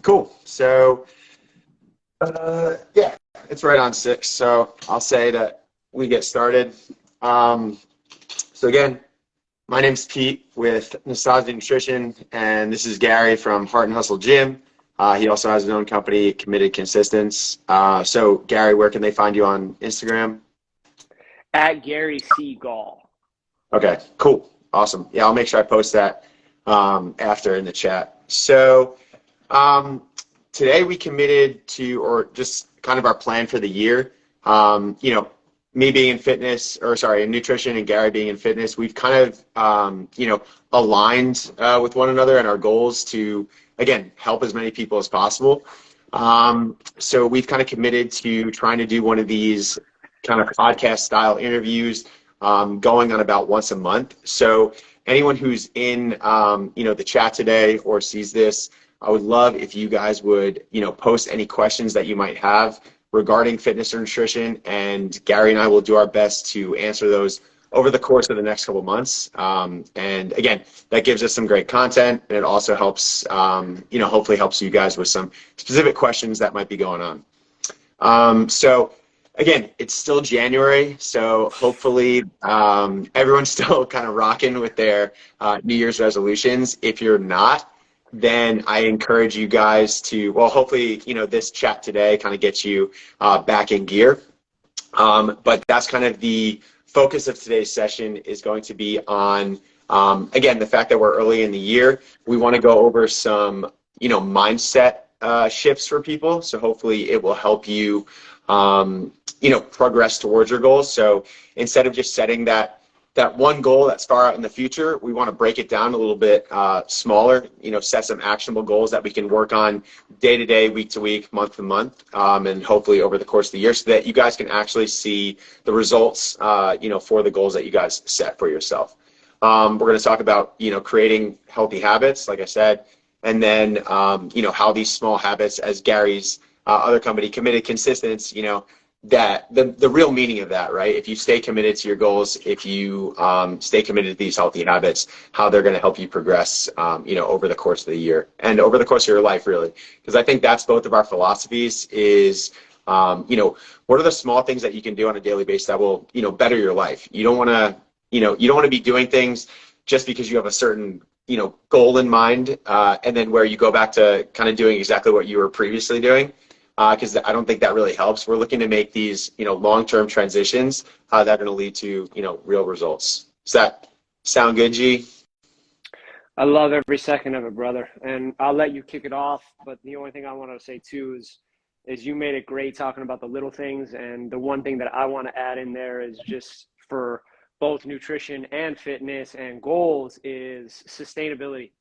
Cool. So, yeah, it's right on 6. So I'll say that we get started. Um, so again, my name's Pete with Nostalgia Nutrition, and this is Gary from Heart and Hustle Gym. He also has his own company, Committed Consistence. So Gary, where can they find you on Instagram? At Gary C. Gall. Okay, cool. Awesome. Yeah, I'll make sure I post that after in the chat. So um, today we committed to, or just kind of our plan for the year, me being in fitness, or sorry, in nutrition, and Gary being in fitness, we've kind of, aligned with one another and our goals to, again, help as many people as possible. So we've kind of committed to trying to do one of these kind of podcast style interviews, going on about once a month. So anyone who's in, the chat today or sees this, I would love if you guys would, post any questions that you might have regarding fitness or nutrition, and Gary and I will do our best to answer those over the course of the next couple months. And again, that gives us some great content, and it also helps, hopefully helps you guys with some specific questions that might be going on. So again, it's still January, so hopefully everyone's still kind of rocking with their New Year's resolutions. If you're not, then I encourage you guys to, well, hopefully, this chat today kind of gets you back in gear. But that's kind of the focus of today's session is going to be on, again, the fact that we're early in the year. We want to go over some, mindset shifts for people. So hopefully it will help you, progress towards your goals. So instead of just setting that one goal that's far out in the future, we want to break it down a little bit smaller, set some actionable goals that we can work on day to day, week to week, month to month, and hopefully over the course of the year so that you guys can actually see the results, for the goals that you guys set for yourself. We're going to talk about, creating healthy habits, like I said, and then, how these small habits, as Gary's other company, Committed Consistence, that the real meaning of that, right? If you stay committed to your goals, if you stay committed to these healthy habits, how they're going to help you progress, over the course of the year and over the course of your life, really. Because I think that's both of our philosophies is, what are the small things that you can do on a daily basis that will, better your life? You don't want to, you don't want to be doing things just because you have a certain, goal in mind, and then where you go back to kind of doing exactly what you were previously doing. Because I don't think that really helps. We're looking to make these, long-term transitions that are going to lead to, real results. Does that sound good, G? I love every second of it, brother. And I'll let you kick it off. But the only thing I want to say too is you made it great talking about the little things. And the one thing that I want to add in there is just for both nutrition and fitness and goals is sustainability.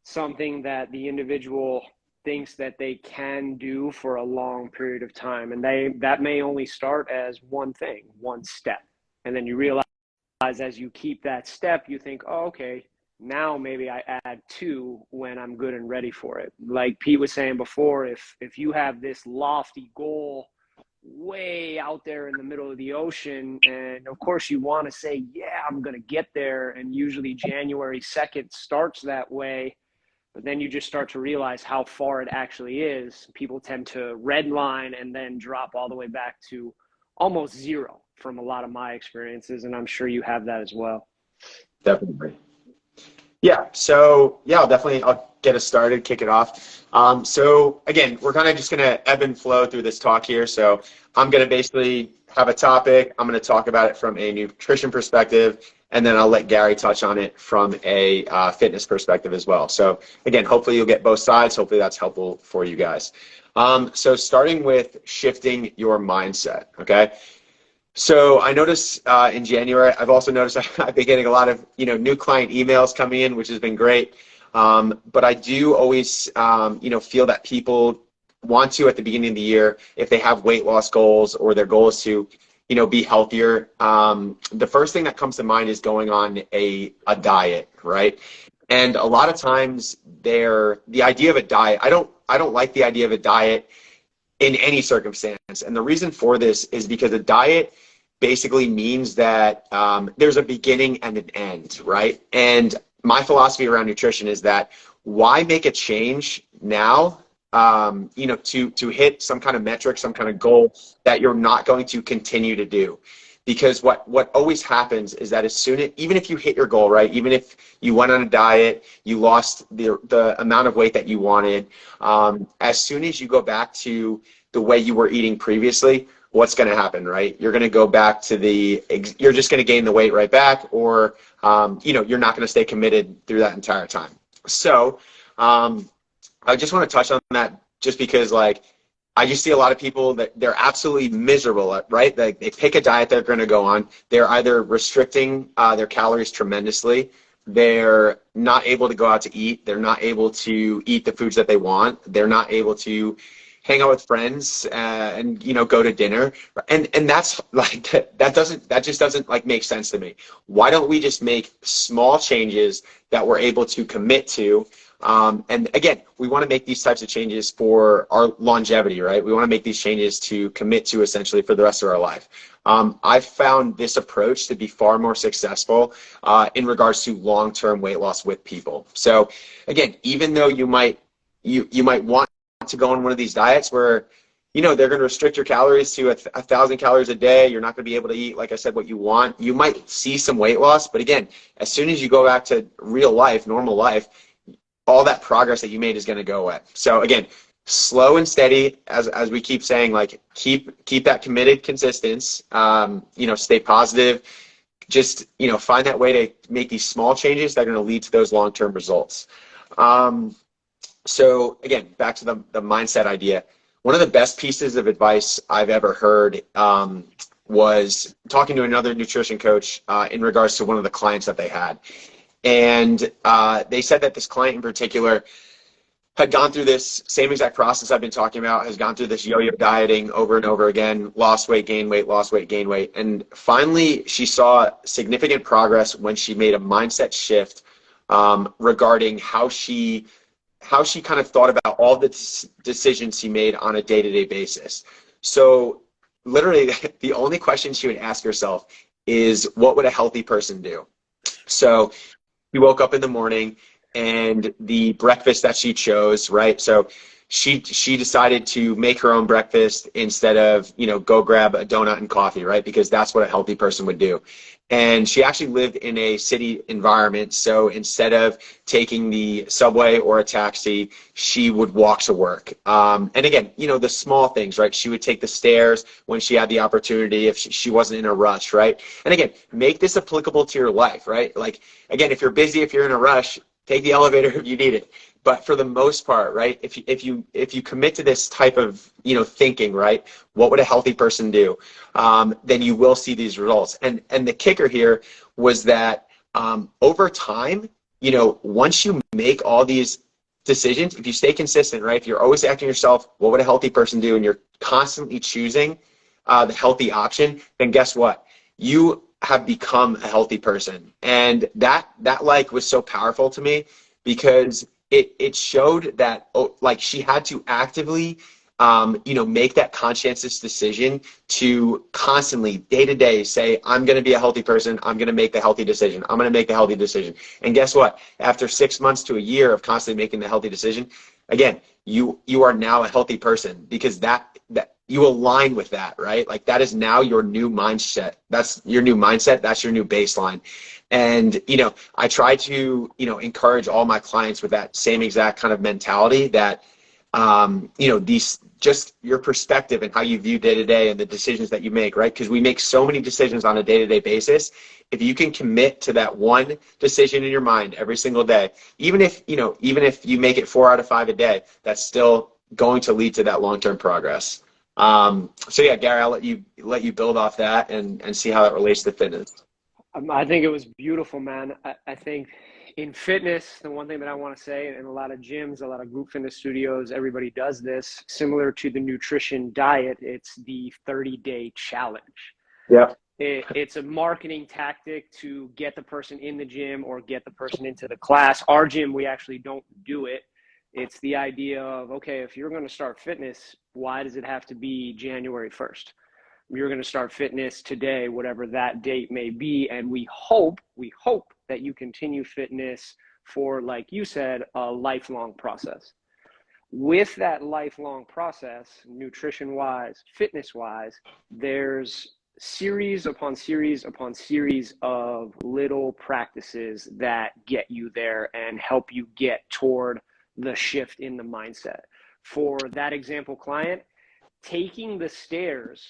Something that the individual thinks that they can do for a long period of time, and that may only start as one thing, one step, and then you realize as you keep that step, you think, oh, okay, now maybe I add 2 when I'm good and ready for it. Like Pete was saying before, if you have this lofty goal way out there in the middle of the ocean, and of course you want to say, yeah, I'm going to get there, and usually January 2nd starts that way. But then you just start to realize how far it actually is. People tend to redline and then drop all the way back to almost zero from a lot of my experiences. And I'm sure you have that as well. Definitely. Yeah. So yeah, I'll get us started, kick it off. So again, we're kind of just going to ebb and flow through this talk here. So I'm going to basically have a topic. I'm going to talk about it from a nutrition perspective, and then I'll let Gary touch on it from a fitness perspective as well. So again, hopefully you'll get both sides. Hopefully that's helpful for you guys. So starting with shifting your mindset, okay? So I noticed in January, I've also noticed I've been getting a lot of, new client emails coming in, which has been great. But I do always, feel that people want to, at the beginning of the year, if they have weight loss goals or their goal is to, be healthier. The first thing that comes to mind is going on a diet, right? And a lot of times the idea of a diet, I don't like the idea of a diet in any circumstance. And the reason for this is because a diet basically means that there's a beginning and an end, right? And my philosophy around nutrition is that why make a change now to hit some kind of metric, some kind of goal that you're not going to continue to do. Because what always happens is that even if you hit your goal, right, even if you went on a diet, you lost the amount of weight that you wanted, as soon as you go back to the way you were eating previously, what's going to happen, right? You're going to go back to you're just going to gain the weight right back, or, you're not going to stay committed through that entire time. So I just want to touch on that just because, like, I just see a lot of people that they're absolutely miserable at, right? They pick a diet they're going to go on. They're either restricting their calories tremendously. They're not able to go out to eat. They're not able to eat the foods that they want. They're not able to hang out with friends and go to dinner. And that's like that just doesn't like make sense to me. Why don't we just make small changes that we're able to commit to? And again, we want to make these types of changes for our longevity, right? We want to make these changes to commit to essentially for the rest of our life. I've found this approach to be far more successful in regards to long-term weight loss with people. So again, even though you might want to go on one of these diets where they're going to restrict your calories to 1,000 calories a day, you're not going to be able to eat, like I said, what you want. You might see some weight loss, but again, as soon as you go back to real life, normal life, all that progress that you made is going to go away. So again, slow and steady, as we keep saying, like keep that committed consistency, stay positive, just, find that way to make these small changes that are going to lead to those long-term results. So again, back to the mindset idea. One of the best pieces of advice I've ever heard was talking to another nutrition coach in regards to one of the clients that they had. And they said that this client in particular had gone through this same exact process I've been talking about, has gone through this yo-yo dieting over and over again, lost weight, gain weight, lost weight, gain weight. And finally, she saw significant progress when she made a mindset shift regarding how she kind of thought about all the decisions she made on a day-to-day basis. So literally, the only question she would ask herself is, what would a healthy person do? So she woke up in the morning, and the breakfast that she chose, right? So she decided to make her own breakfast instead of, go grab a donut and coffee, right? Because that's what a healthy person would do. And she actually lived in a city environment. So instead of taking the subway or a taxi, she would walk to work. And again, the small things, right? She would take the stairs when she had the opportunity, if she wasn't in a rush, right? And again, make this applicable to your life, right? Like, again, if you're busy, if you're in a rush, take the elevator if you need it. But for the most part, right, if you commit to this type of thinking, right, what would a healthy person do? Then you will see these results. And the kicker here was that over time, once you make all these decisions, if you stay consistent, right, if you're always asking yourself, what would a healthy person do, and you're constantly choosing the healthy option, then guess what? You have become a healthy person. And that like was so powerful to me, because it showed that like she had to actively make that conscientious decision to constantly, day to day, say, I'm going to be a healthy person. I'm going to make the healthy decision. I'm going to make the healthy decision. And guess what? After 6 months to a year of constantly making the healthy decision, again, you are now a healthy person, because that you align with that, right? Like, that is now your new mindset. That's your new mindset. That's your new baseline. And, I try to, encourage all my clients with that same exact kind of mentality, that, these, just your perspective and how you view day to day and the decisions that you make, right? Because we make so many decisions on a day-to-day basis. If you can commit to that one decision in your mind every single day, even if you make it 4 out of 5 a day, that's still going to lead to that long-term progress. So yeah, Gary, I'll let you build off that and see how that relates to fitness. I think it was beautiful, man. I think in fitness, the one thing that I want to say, in a lot of gyms, a lot of group fitness studios, everybody does this, similar to the nutrition diet. It's the 30-day challenge. Yeah. It's a marketing tactic to get the person in the gym or get the person into the class. Our gym, we actually don't do it. It's the idea of, okay, if you're going to start fitness, why does it have to be January 1st? You're going to start fitness today, whatever that date may be. And we hope that you continue fitness for, like you said, a lifelong process. With that lifelong process, nutrition-wise, fitness-wise, there's series upon series upon series of little practices that get you there and help you get toward the shift in the mindset. For that example client, taking the stairs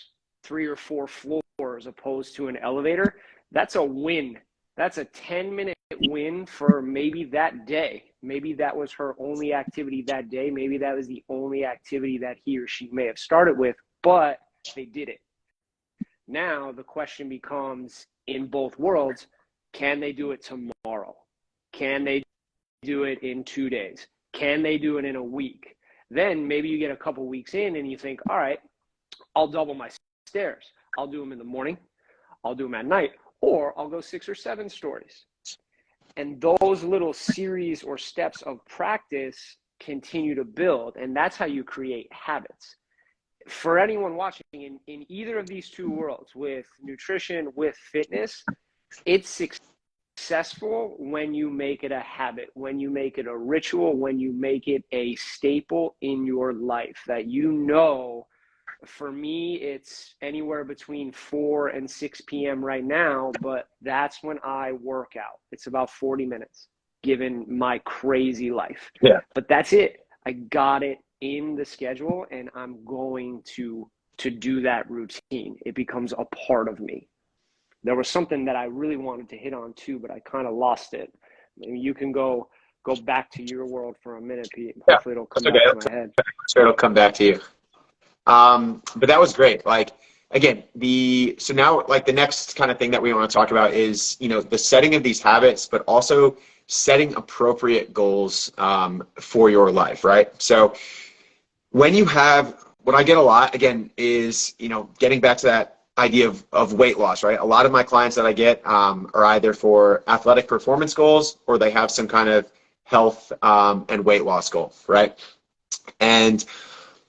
3 or 4 floors opposed to an elevator, that's a win. That's a 10-minute win for maybe that day. Maybe that was her only activity that day. Maybe that was the only activity that he or she may have started with, but they did it. Now the question becomes, in both worlds, can they do it tomorrow? Can they do it in 2 days? Can they do it in a week? Then maybe you get a couple weeks in and you think, all right, I'll double my stairs. I'll do them in the morning. I'll do them at night, or I'll go 6 or 7 stories. And those little series or steps of practice continue to build. And that's how you create habits. For anyone watching in either of these two worlds, with nutrition, with fitness, it's successful when you make it a habit, when you make it a ritual, when you make it a staple in your life that you know. For me, it's anywhere between 4 and 6 p.m. right now, but that's when I work out. It's about 40 minutes, given my crazy life. Yeah. But that's it. I got it in the schedule, and I'm going to do that routine. It becomes a part of me. There was something that I really wanted to hit on too, but I kind of lost it. Maybe you can go back to your world for a minute, Pete. Hopefully it'll come back to my head. Sure, it'll come back to you. But that was great. Like, again, so now, like, the next kind of thing that we want to talk about is, the setting of these habits, but also setting appropriate goals for your life, right? So what I get a lot, again, is, getting back to that idea of weight loss, right? A lot of my clients that I get are either for athletic performance goals, or they have some kind of health and weight loss goal, right? And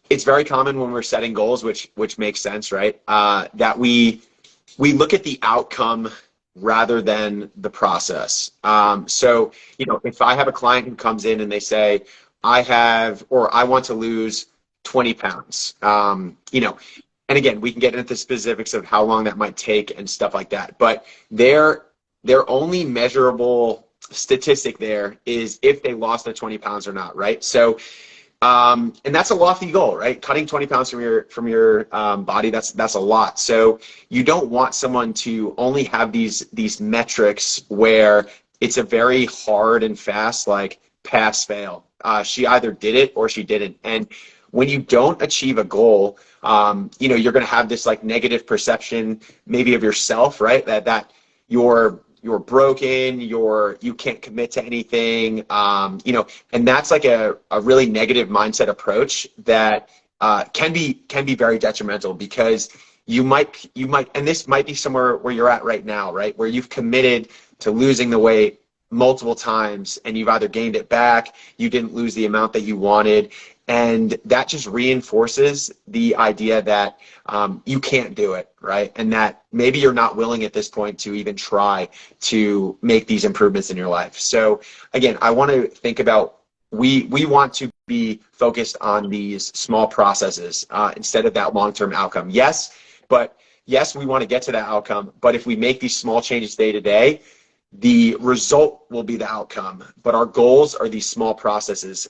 it's very common when we're setting goals, which makes sense, right? That we look at the outcome rather than the process. So, if I have a client who comes in and they say, I want to lose 20 pounds, and again, we can get into the specifics of how long that might take and stuff like that. But their only measurable statistic there is if they lost their 20 pounds or not, right? So, and that's a lofty goal, right? Cutting 20 pounds from your body, that's a lot. So you don't want someone to only have these metrics where it's a very hard and fast, like, pass fail. She either did it or she didn't. And when you don't achieve a goal, you're going to have this, like, negative perception maybe of yourself, right? That you're broken, you can't commit to anything, and that's like a really negative mindset approach that can be very detrimental, because you might, and this might be somewhere where you're at right now, right? Where you've committed to losing the weight multiple times and you've either gained it back, you didn't lose the amount that you wanted. And that just reinforces the idea that you can't do it, right? And that maybe you're not willing at this point to even try to make these improvements in your life. So again, I want to think about, we want to be focused on these small processes instead of that long-term outcome. Yes, we want to get to that outcome. But if we make these small changes day to day, the result will be the outcome, but our goals are these small processes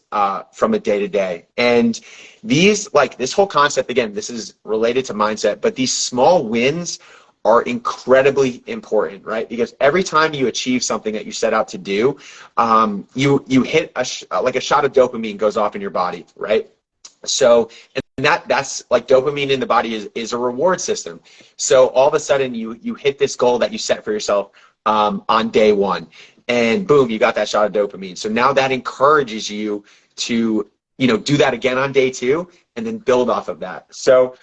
from a day to day. And these, like, this whole concept, again, this is related to mindset, but these small wins are incredibly important, right? Because every time you achieve something that you set out to do, you hit a shot of dopamine goes off in your body, right? So, and that's like, dopamine in the body is a reward system. So all of a sudden you hit this goal that you set for yourself on day one, and boom, you got that shot of dopamine. So now that encourages you to, do that again on day 2 and then build off of that. So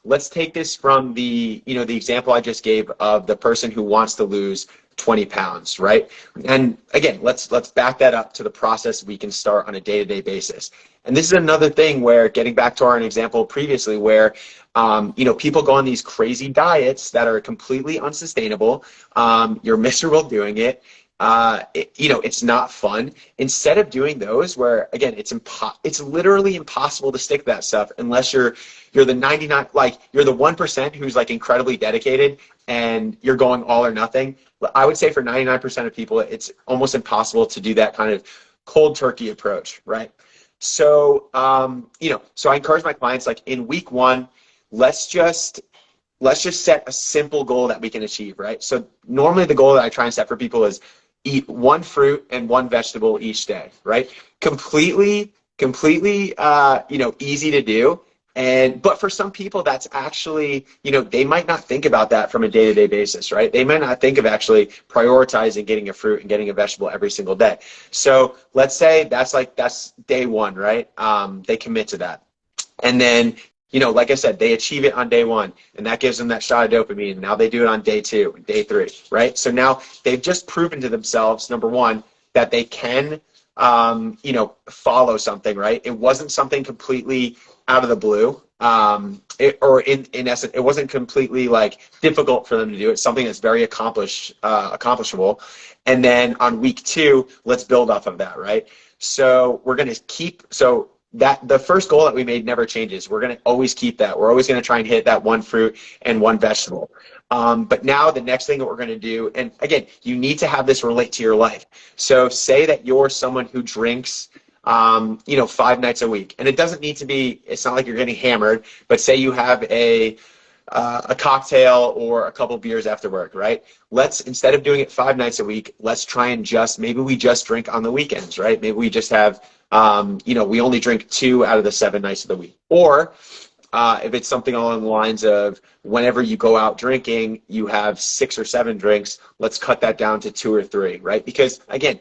let's take this from the example I just gave of the person who wants to lose 20 pounds, right? And again, let's back that up to the process we can start on a day-to-day basis. And this is another thing where, getting back to our example previously, where people go on these crazy diets that are completely unsustainable. You're miserable doing it, it's not fun. Instead of doing those where, again, it's literally impossible to stick that stuff unless you're the 99, like you're the 1% who's like incredibly dedicated and you're going all or nothing. I would say for 99% of people, it's almost impossible to do that kind of cold turkey approach, right? So, so I encourage my clients, like in week one, let's just set a simple goal that we can achieve, right? So normally the goal that I try and set for people is eat one fruit and one vegetable each day, right? Completely, easy to do. But for some people, that's actually, they might not think about that from a day-to-day basis, right? They might not think of actually prioritizing getting a fruit and getting a vegetable every single day. So let's say that's day one, right? They commit to that. And then, like I said, they achieve it on day one, and that gives them that shot of dopamine. Now they do it on day two, day three, right? So now they've just proven to themselves, number one, that they can, follow something, right? It wasn't something completely out of the blue. In essence, it wasn't completely like difficult for them to do. It's something that's very accomplishable. And then on week two, let's build off of that, right? So we're going to that the first goal that we made never changes. We're going to always keep that. We're always going to try and hit that one fruit and one vegetable. But now the next thing that we're going to do, and again, you need to have this relate to your life. So say that you're someone who drinks, 5 nights a week, and it doesn't need to be, it's not like you're getting hammered, but say you have a cocktail or a couple beers after work, right? Instead of doing it 5 nights a week, let's try and maybe we just drink on the weekends, right? Maybe we just have, we only drink 2 out of the 7 nights of the week. Or if it's something along the lines of whenever you go out drinking, you have 6 or 7 drinks, let's cut that down to 2 or 3, right? Because again,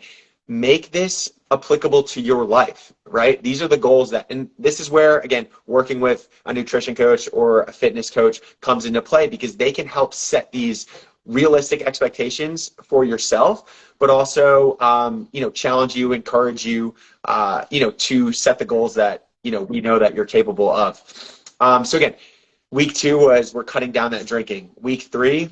make this applicable to your life, right? These are the goals and this is where, again, working with a nutrition coach or a fitness coach comes into play, because they can help set these realistic expectations for yourself, but also, challenge you, encourage you, to set the goals that, we know that you're capable of. So again, week 2 was we're cutting down that drinking. Week 3,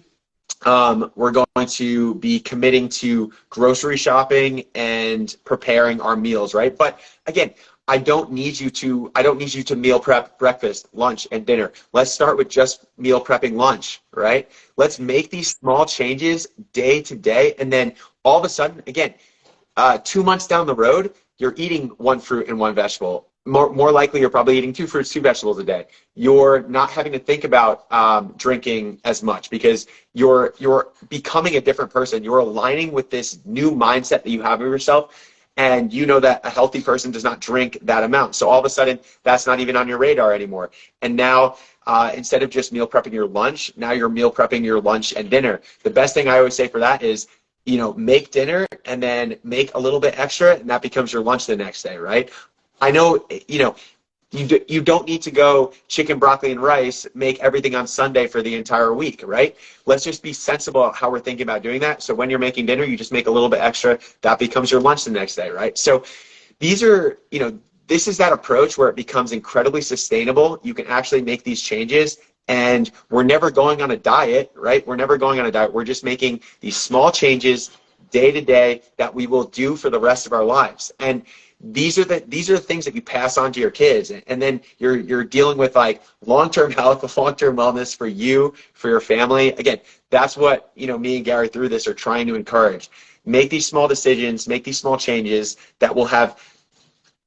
we're going to be committing to grocery shopping and preparing our meals, right? But again, I don't need you to meal prep breakfast, lunch, and dinner. Let's start with just meal prepping lunch, right? Let's make these small changes day to day, and then all of a sudden, again, 2 months down the road, you're eating 1 fruit and 1 vegetable. More likely, you're probably eating 2 fruits, 2 vegetables a day. You're not having to think about drinking as much, because you're becoming a different person. You're aligning with this new mindset that you have of yourself, and you know that a healthy person does not drink that amount. So all of a sudden, that's not even on your radar anymore. And now, instead of just meal prepping your lunch, now you're meal prepping your lunch and dinner. The best thing I always say for that is, make dinner and then make a little bit extra, and that becomes your lunch the next day, right? I know, you don't need to go chicken, broccoli, and rice, make everything on Sunday for the entire week, right? Let's just be sensible about how we're thinking about doing that. So when you're making dinner, you just make a little bit extra. That becomes your lunch the next day, right? So these are, this is that approach where it becomes incredibly sustainable. You can actually make these changes, and we're never going on a diet, right? We're never going on a diet. We're just making these small changes day to day that we will do for the rest of our lives. And these are the things that you pass on to your kids, and then you're dealing with like long-term health, long-term wellness for you, for your family. Again, that's what me and Gary through this are trying to encourage. Make these small decisions, make these small changes that will have,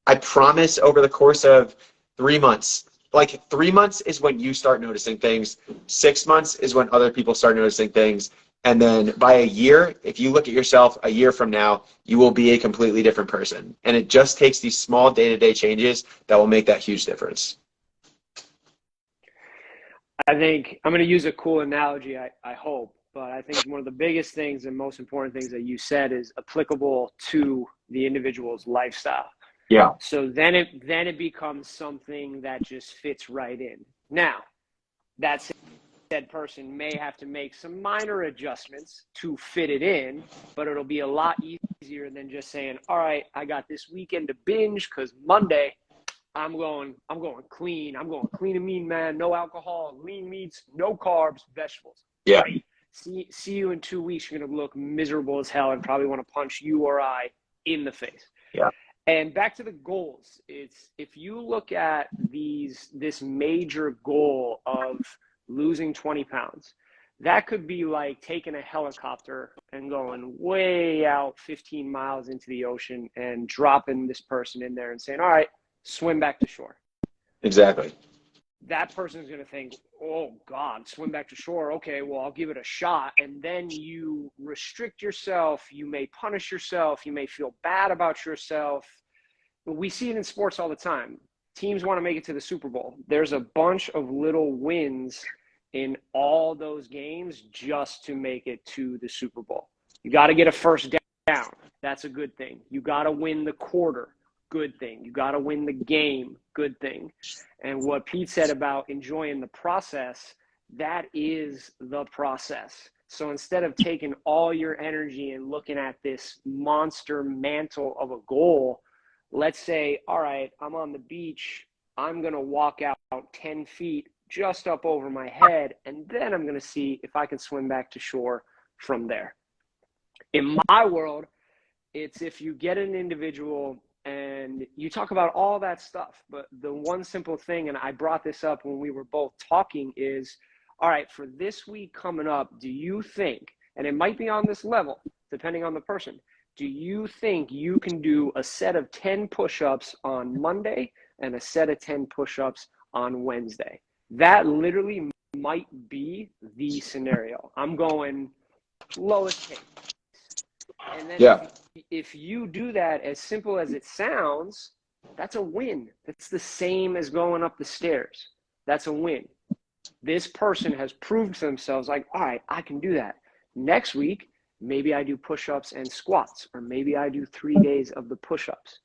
I promise, over the course of 3 months. Like 3 months is when you start noticing things. 6 months is when other people start noticing things. And then by a year, if you look at yourself a year from now, you will be a completely different person. And it just takes these small day-to-day changes that will make that huge difference. I think I'm going to use a cool analogy, I hope, but I think one of the biggest things and most important things that you said is applicable to the individual's lifestyle. Yeah. So then it becomes something that just fits right in. Now, that said person may have to make some minor adjustments to fit it in, but it'll be a lot easier than just saying, all right, I got this weekend to binge because Monday I'm going clean. I'm going clean and mean, man. No alcohol, lean meats, no carbs, vegetables. Yeah. Great. See you in 2 weeks. You're going to look miserable as hell and probably want to punch you or I in the face. Yeah. And back to the goals, it's if you look at this major goal of losing 20 pounds, that could be like taking a helicopter and going way out 15 miles into the ocean and dropping this person in there and saying, all right, swim back to shore. Exactly. That person's going to think, oh, God, swim back to shore. Okay, well, I'll give it a shot. And then you restrict yourself. You may punish yourself. You may feel bad about yourself. We see it in sports all the time. Teams want to make it to the Super Bowl. There's a bunch of little wins in all those games just to make it to the Super Bowl. You got to get a first down. That's a good thing. You got to win the quarter. Good thing. You got to win the game. Good thing. And what Pete said about enjoying the process, that is the process. So instead of taking all your energy and looking at this monster mantle of a goal, let's say, all right, I'm on the beach. I'm going to walk out 10 feet just up over my head, and then I'm going to see if I can swim back to shore from there. In my world, it's if you get an individual and you talk about all that stuff, but the one simple thing, and I brought this up when we were both talking, is, all right, for this week coming up, do you think, and it might be on this level, depending on the person, do you think you can do a set of 10 push-ups on Monday and a set of 10 push-ups on Wednesday? That literally might be the scenario. I'm going lowest case. And then if you do that, as simple as it sounds, that's a win. That's the same as going up the stairs. That's a win. This person has proved to themselves like, all right, I can do that. Next week, maybe I do push-ups and squats, or maybe I do 3 days of the push-ups.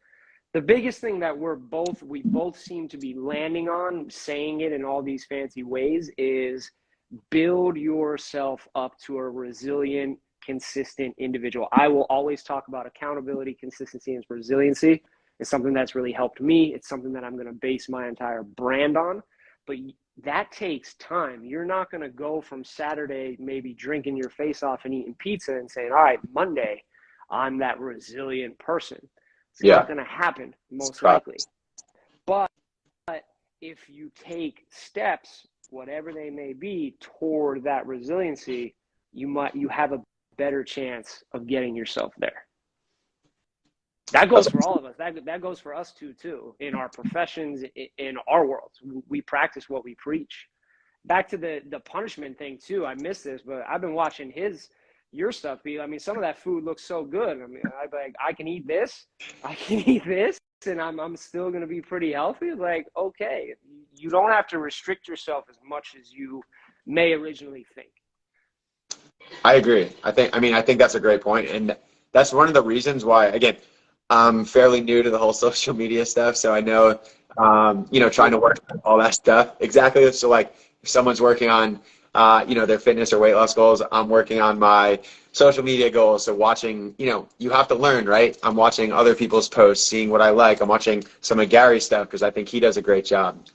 The biggest thing that we both seem to be landing on, saying it in all these fancy ways, is build yourself up to a resilient, consistent individual. I will always talk about accountability, consistency, and resiliency. It's something that's really helped me. It's something that I'm going to base my entire brand on. But that takes time. You're not going to go from Saturday maybe drinking your face off and eating pizza and saying, all right, Monday, I'm that resilient person. It's not going to happen, most likely. But if you take steps, whatever they may be, toward that resiliency, you have a better chance of getting yourself there. That goes for all of us. That goes for us too, in our professions, in our worlds. We practice what we preach. Back to the punishment thing too. I missed this, but I've been watching your stuff, Pete. I mean, some of that food looks so good. I mean, I can eat this, and I'm still going to be pretty healthy. Like, okay, you don't have to restrict yourself as much as you may originally think. I agree. I think that's a great point, and that's one of the reasons why, again, I'm fairly new to the whole social media stuff, so I know, trying to work on all that stuff. Exactly. So, like, if someone's working on, their fitness or weight loss goals, I'm working on my social media goals. So watching, you have to learn, right? I'm watching other people's posts, seeing what I like. I'm watching some of Gary's stuff because I think he does a great job.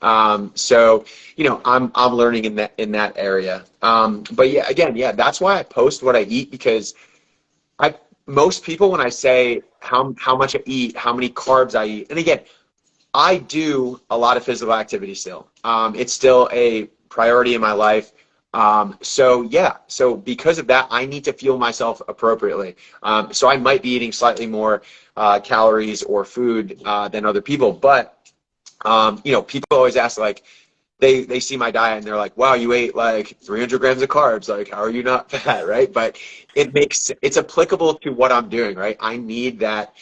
So, I'm learning in that area. But yeah, again, that's why I post what I eat, because most people, when I say how much I eat, how many carbs I eat, and again, I do a lot of physical activity still. It's still a priority in my life. So because of that, I need to fuel myself appropriately. So I might be eating slightly more calories or food than other people, but people always ask, like, they see my diet and they're like, wow, you ate like 300 grams of carbs. Like, how are you not fat, right? But it's applicable to what I'm doing, right? I need that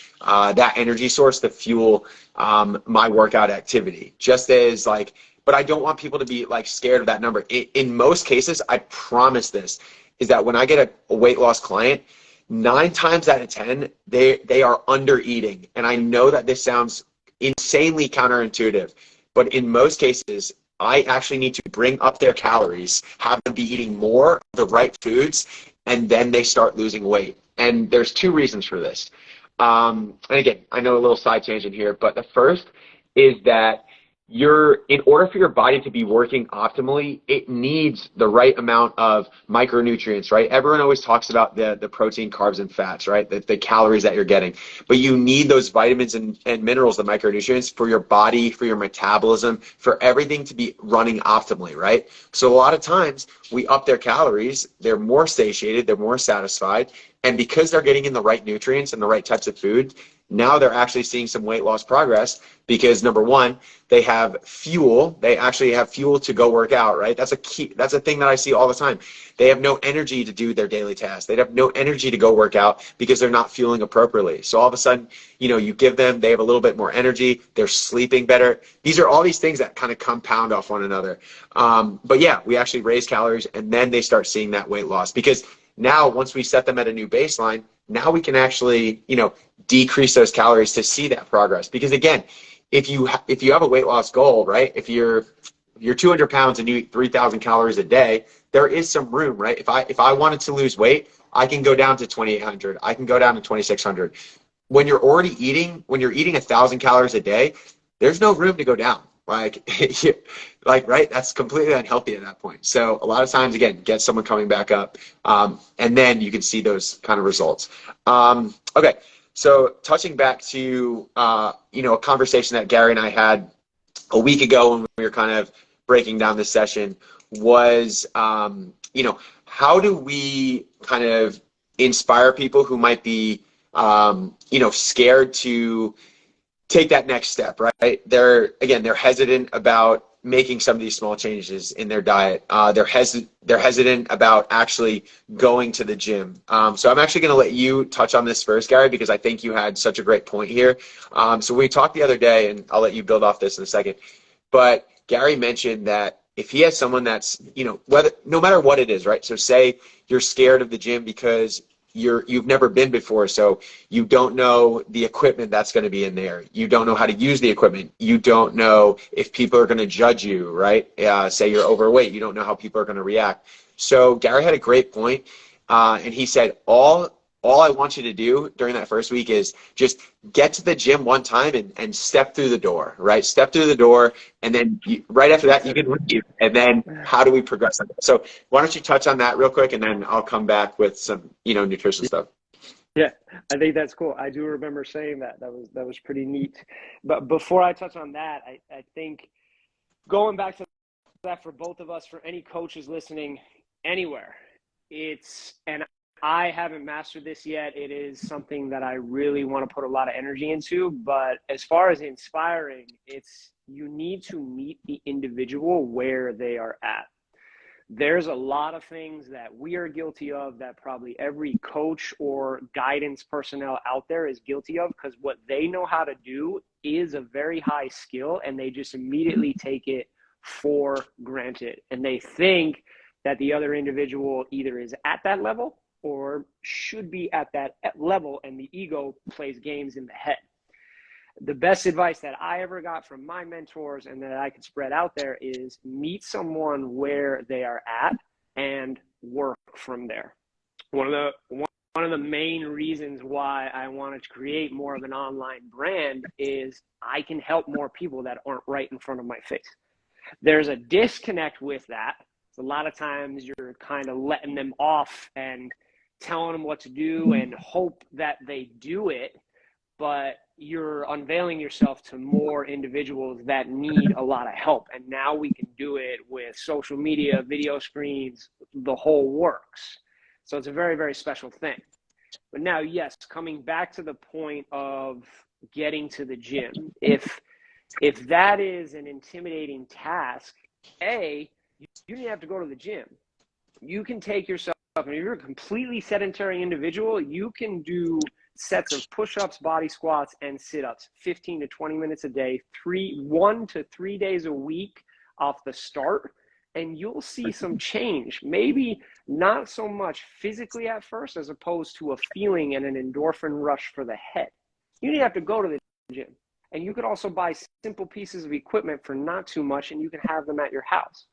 energy source to fuel my workout activity. Just as, like, but I don't want people to be like scared of that number. In most cases, I promise this, is that when I get a weight loss client, 9 times out of 10, they are under eating. And I know that this sounds insanely counterintuitive, but in most cases, I actually need to bring up their calories, have them be eating more of the right foods, and then they start losing weight. And there's 2 reasons for this. And again, I know a little side tangent here, but the first is that in order for your body to be working optimally, it needs the right amount of micronutrients, right? Everyone always talks about the protein, carbs, and fats, right? The calories that you're getting. But you need those vitamins and minerals, the micronutrients, for your body, for your metabolism, for everything to be running optimally, right? So a lot of times we up their calories, they're more satiated, they're more satisfied, and because they're getting in the right nutrients and the right types of food, now they're actually seeing some weight loss progress because number one, they have fuel. They actually have fuel to go work out, right? That's a key. That's a thing that I see all the time. They have no energy to do their daily tasks. They have no energy to go work out because they're not fueling appropriately. So all of a sudden, you give them, they have a little bit more energy. They're sleeping better. These are all these things that kind of compound off one another. But yeah, we actually raise calories and then they start seeing that weight loss because now once we set them at a new baseline, now we can actually, decrease those calories to see that progress. Because again, if you have a weight loss goal, right? If you're 200 pounds and you eat 3,000 calories a day, there is some room, right? If I wanted to lose weight, I can go down to 2,800. I can go down to 2,600. When you're eating 1,000 calories a day, there's no room to go down. Like, right? That's completely unhealthy at that point. So a lot of times, again, get someone coming back up, and then you can see those kind of results. Okay. So touching back to, a conversation that Gary and I had a week ago when we were kind of breaking down this session was, how do we kind of inspire people who might be, scared to take that next step, right? They're hesitant about making some of these small changes in their diet. They're hesitant about actually going to the gym. So I'm actually going to let you touch on this first, Gary, because I think you had such a great point here. So we talked the other day, and I'll let you build off this in a second. But Gary mentioned that if he has someone that's, no matter what it is, right? So say you're scared of the gym because you've never been before, so you don't know the equipment that's going to be in there. You don't know how to use the equipment. You don't know if people are going to judge you, right? Say you're overweight. You don't know how people are going to react. So Gary had a great point, and he said, all I want you to do during that first week is just get to the gym one time and step through the door, right? Step through the door, and then right after that, you can leave. And then how do we progress? So why don't you touch on that real quick, and then I'll come back with some, nutrition stuff. Yeah, I think that's cool. I do remember saying that. That was pretty neat. But before I touch on that, I think going back to that for both of us, for any coaches listening anywhere, and I haven't mastered this yet. It is something that I really want to put a lot of energy into. But as far as inspiring, you need to meet the individual where they are at. There's a lot of things that we are guilty of that probably every coach or guidance personnel out there is guilty of, because what they know how to do is a very high skill and they just immediately take it for granted. And they think that the other individual either is at that level or should be at that level, and the ego plays games in the head. The best advice that I ever got from my mentors and that I could spread out there is meet someone where they are at and work from there. One of the main reasons why I wanted to create more of an online brand is I can help more people that aren't right in front of my face. There's a disconnect with that. A lot of times you're kind of letting them off and telling them what to do and hope that they do it, but you're unveiling yourself to more individuals that need a lot of help. And now we can do it with social media, video screens, the whole works. So it's a very, very special thing. But now, yes, coming back to the point of getting to the gym, if that is an intimidating task, you didn't have to go to the gym. You can take yourself, and if you're a completely sedentary individual, you can do sets of push-ups, body squats, and sit-ups 15 to 20 minutes a day, 1 to 3 days a week off the start, and you'll see some change. Maybe not so much physically at first as opposed to a feeling and an endorphin rush for the head. You didn't have to go to the gym. And you could also buy simple pieces of equipment for not too much, and you can have them at your house.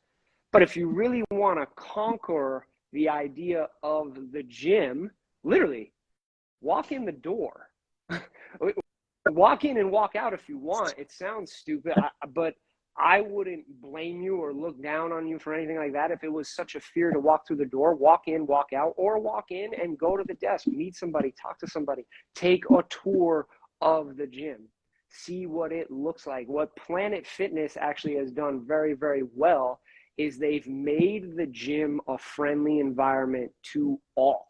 But if you really want to conquer the idea of the gym, literally, walk in the door. Walk in and walk out if you want. It sounds stupid, but I wouldn't blame you or look down on you for anything like that. If it was such a fear to walk through the door, walk in, walk out, or walk in and go to the desk, meet somebody, talk to somebody, take a tour of the gym, see what it looks like. What Planet Fitness actually has done very, very well is they've made the gym a friendly environment to all.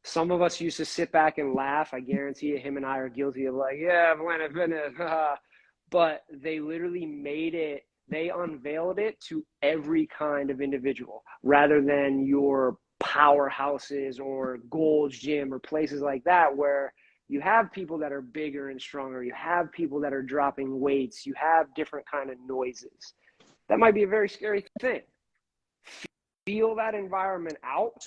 Some of us used to sit back and laugh. I guarantee you, him and I are guilty of like, yeah, Planet Fitness. But they literally made it, they unveiled it to every kind of individual rather than your powerhouses or Gold's Gym or places like that where you have people that are bigger and stronger. You have people that are dropping weights. You have different kind of noises. That might be a very scary thing. Feel that environment out,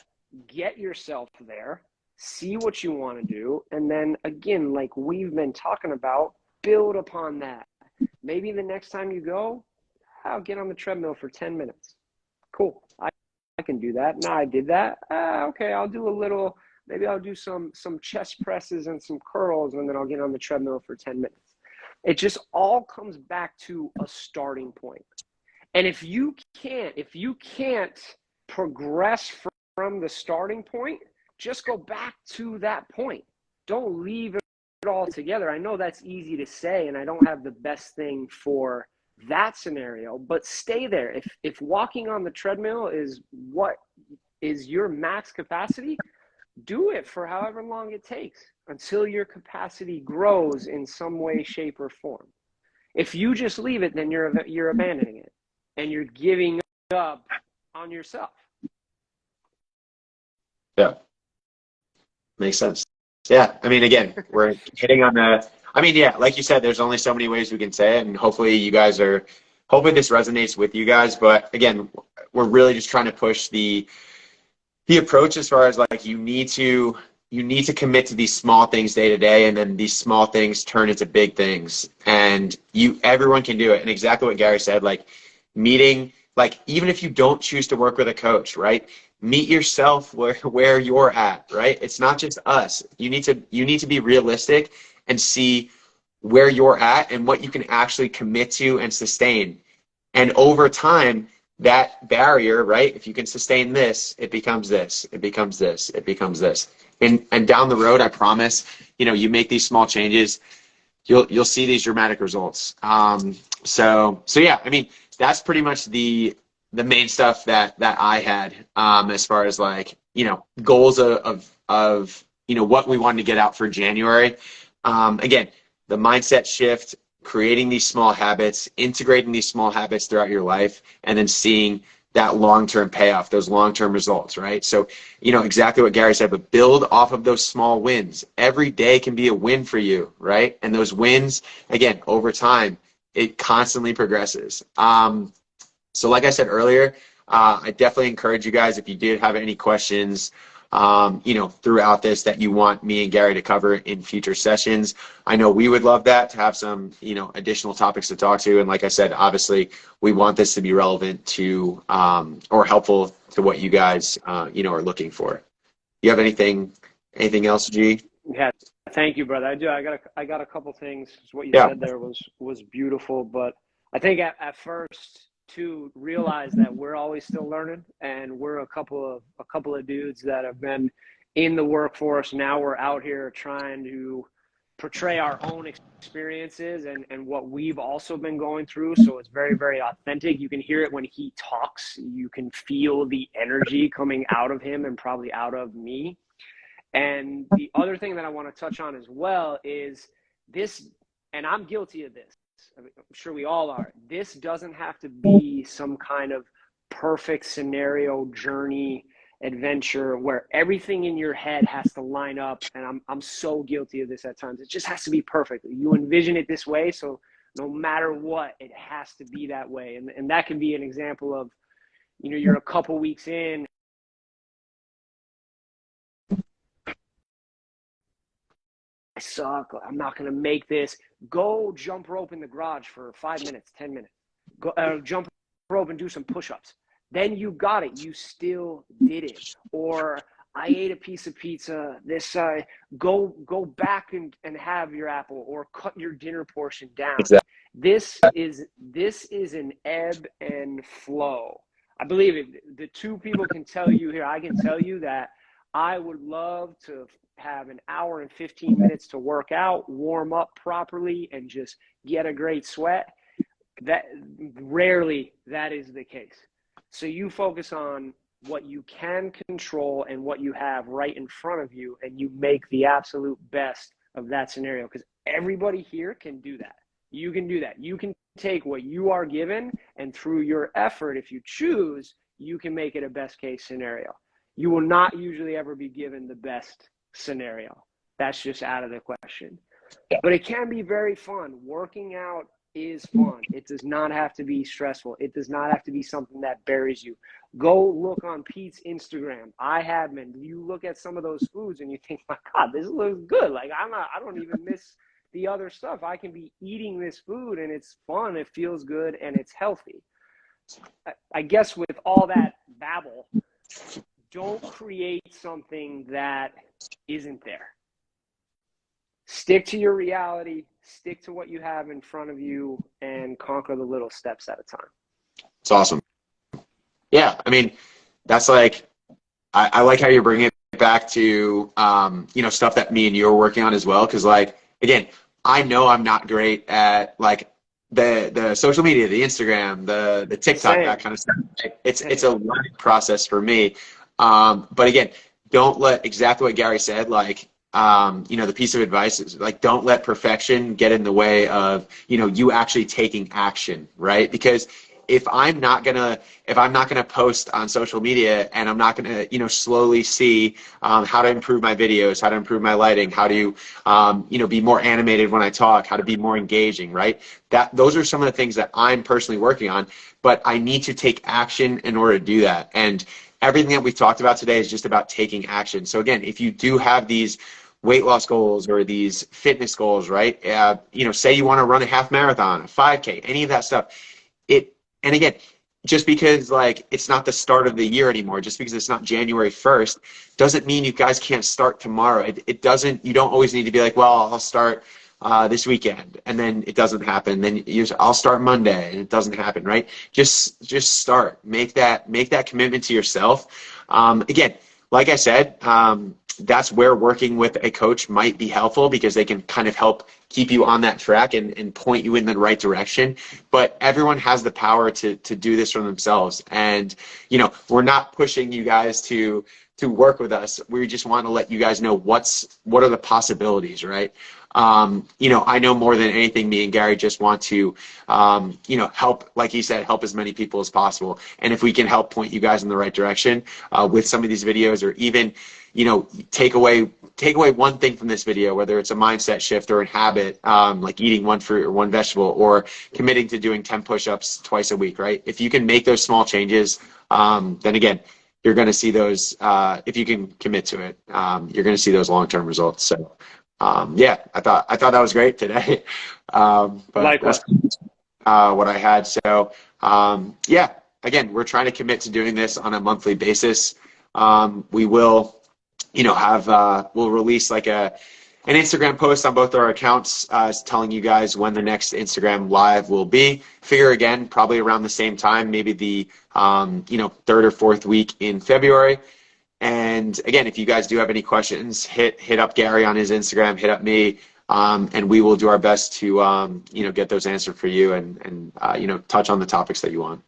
get yourself there, see what you want to do, and then again, like we've been talking about, build upon that. Maybe the next time you go, I'll get on the treadmill for 10 minutes. Cool. I can do that. No, I did that. Okay, I'll do a little, maybe I'll do some chest presses and some curls, and then I'll get on the treadmill for 10 minutes. It just all comes back to a starting point. And if you can't progress from the starting point, just go back to that point. Don't leave it all together. I know that's easy to say, and I don't have the best thing for that scenario, but stay there. If walking on the treadmill is what is your max capacity, do it for however long it takes until your capacity grows in some way, shape, or form. If you just leave it, then you're abandoning it and you're giving up on yourself. Yeah. Makes sense. Yeah. I mean, again, we're hitting on yeah, like you said, there's only so many ways we can say it. And hopefully this resonates with you guys. But again, we're really just trying to push the approach as far as like, you need to commit to these small things day to day. And then these small things turn into big things, and everyone can do it. And exactly what Gary said, like meeting, like, even if you don't choose to work with a coach, right? Meet yourself where you're at, right? It's not just us. You need to be realistic and see where you're at and what you can actually commit to and sustain. And over time, that barrier, right? If you can sustain this, it becomes this, it becomes this, it becomes this. And down the road, I promise, you make these small changes, you'll see these dramatic results. So yeah, I mean, that's pretty much the main stuff that I had, as far as like, goals of what we wanted to get out for January. Again, the mindset shift, creating these small habits, integrating these small habits throughout your life, and then seeing that long-term payoff, those long-term results, right? So, exactly what Gary said, but build off of those small wins. Every day can be a win for you, right? And those wins, again, over time, it constantly progresses. So like I said earlier, I definitely encourage you guys, if you did have any questions, throughout this that you want me and Gary to cover in future sessions, I know we would love that, to have some, additional topics to talk to. And like I said, obviously, we want this to be relevant to, or helpful to what you guys, are looking for. You have anything else, G? Yeah, thank you, brother. I do. I got a couple things. What you said there was beautiful, but I think at first, to realize that we're always still learning, and we're a couple of dudes that have been in the workforce. Now we're out here trying to portray our own experiences and what we've also been going through. So it's very, very authentic. You can hear it when he talks. You can feel the energy coming out of him and probably out of me. And the other thing that I want to touch on as well is this, and I'm guilty of this. I'm sure we all are. This doesn't have to be some kind of perfect scenario, journey, adventure where everything in your head has to line up. And I'm so guilty of this at times. It just has to be perfect. You envision it this way, so no matter what, it has to be that way. And that can be an example of, you're a couple weeks in. I suck. I'm not going to make this. Go jump rope in the garage for 5 minutes, 10 minutes. Go jump rope and do some push-ups. Then you got it. You still did it. Or I ate a piece of pizza. Go back and have your apple, or cut your dinner portion down. Exactly. This is an ebb and flow. I believe it. The two people can tell you here, I can tell you that I would love to have an hour and 15 minutes to work out, warm up properly, and just get a great sweat. That rarely that is the case. So you focus on what you can control and what you have right in front of you, and you make the absolute best of that scenario, because everybody here can do that. You can do that. You can take what you are given, and through your effort, if you choose, you can make it a best case scenario. You will not usually ever be given the best scenario. That's just out of the question. But it can be very fun. Working out is fun. It does not have to be stressful. It does not have to be something that buries you. Go look on Pete's Instagram. I have been. You look at some of those foods and you think, my God, this looks good. Like I don't even miss the other stuff. I can be eating this food and it's fun. It feels good and it's healthy. I guess with all that babble, don't create something that isn't there. Stick to your reality, stick to what you have in front of you, and conquer the little steps at a time. It's awesome. Yeah, I mean, that's like, I like how you're bringing it back to, stuff that me and you are working on as well. Because, like, again, I know I'm not great at, like, the social media, the Instagram, the TikTok, Same. that kind of stuff. It's a learning process for me. But again, don't let, exactly what Gary said, like, the piece of advice is, like, don't let perfection get in the way of, you actually taking action, right? Because if I'm not gonna post on social media, and I'm not gonna, slowly see how to improve my videos, how to improve my lighting, how to, be more animated when I talk, how to be more engaging, right? Those are some of the things that I'm personally working on, but I need to take action in order to do that. And everything that we've talked about today is just about taking action. So again, if you do have these weight loss goals or these fitness goals, right? Say you want to run a half marathon, a 5K, any of that stuff. And again, just because, like, it's not the start of the year anymore, just because it's not January 1st, doesn't mean you guys can't start tomorrow. You don't always need to be like, well, I'll start this weekend, and then it doesn't happen. Then I'll start Monday, and it doesn't happen, right? Just start. Make that commitment to yourself. Again, like I said, that's where working with a coach might be helpful, because they can kind of help keep you on that track and point you in the right direction. But everyone has the power to do this for themselves. And, we're not pushing you guys to work with us. We just want to let you guys know what are the possibilities, right? I know more than anything, me and Gary just want to, help, like he said, help as many people as possible. And if we can help point you guys in the right direction with some of these videos, or even, take away one thing from this video, whether it's a mindset shift or a habit, like eating one fruit or one vegetable, or committing to doing 10 push-ups twice a week, right? If you can make those small changes, then again, you're going to see those, if you can commit to it, you're going to see those long-term results. So, I thought that was great today. But Likewise. that's what I had. So, again, we're trying to commit to doing this on a monthly basis. We will, we'll release like an Instagram post on both our accounts, telling you guys when the next Instagram live will be. Figure, again, probably around the same time, maybe the, third or fourth week in February. And again, if you guys do have any questions, hit up Gary on his Instagram, hit up me, and we will do our best to, get those answered for you, and touch on the topics that you want.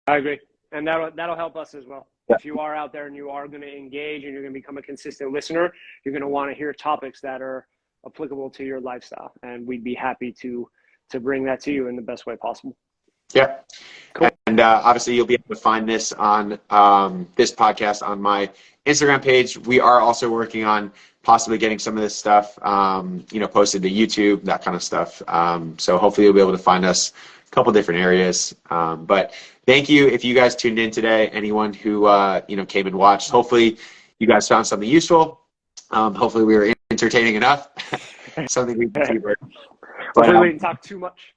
I agree. And that'll help us as well. Yeah. If you are out there and you are going to engage and you're going to become a consistent listener, you're going to want to hear topics that are applicable to your lifestyle. And we'd be happy to bring that to you in the best way possible. Yeah. Cool. And obviously you'll be able to find this on this podcast on my Instagram page. We are also working on possibly getting some of this stuff, posted to YouTube, that kind of stuff. So hopefully you'll be able to find us a couple different areas. But thank you if you guys tuned in today, anyone who, came and watched. Hopefully you guys found something useful. Hopefully we were entertaining enough. Something we can keep. Hopefully we didn't talk too much.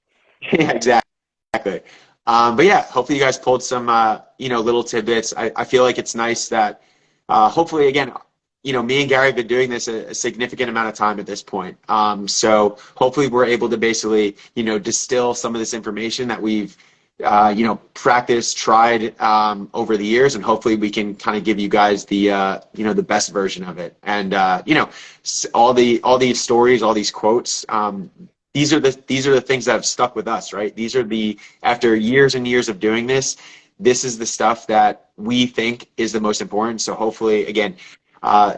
Yeah, exactly. But yeah, hopefully you guys pulled some, little tidbits. I feel like it's nice that, hopefully, again, me and Gary have been doing this a significant amount of time at this point. So hopefully we're able to basically, distill some of this information that we've, practiced, tried over the years, and hopefully we can kind of give you guys the, the best version of it. And, all these stories, all these quotes, these are the things that have stuck with us, right? After years and years of doing this, this is the stuff that we think is the most important. So hopefully, again,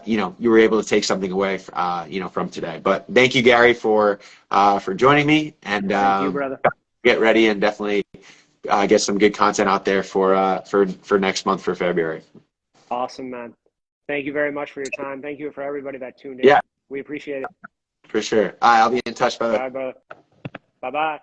you were able to take something away, from today. But thank you, Gary, for joining me, and Thank you, brother. get ready and definitely get some good content out there for next month, for February. Awesome, man. Thank you very much for your time. Thank you for everybody that tuned in. Yeah, we appreciate it. for sure. I'll be in touch, brother. All right, brother. Bye-bye.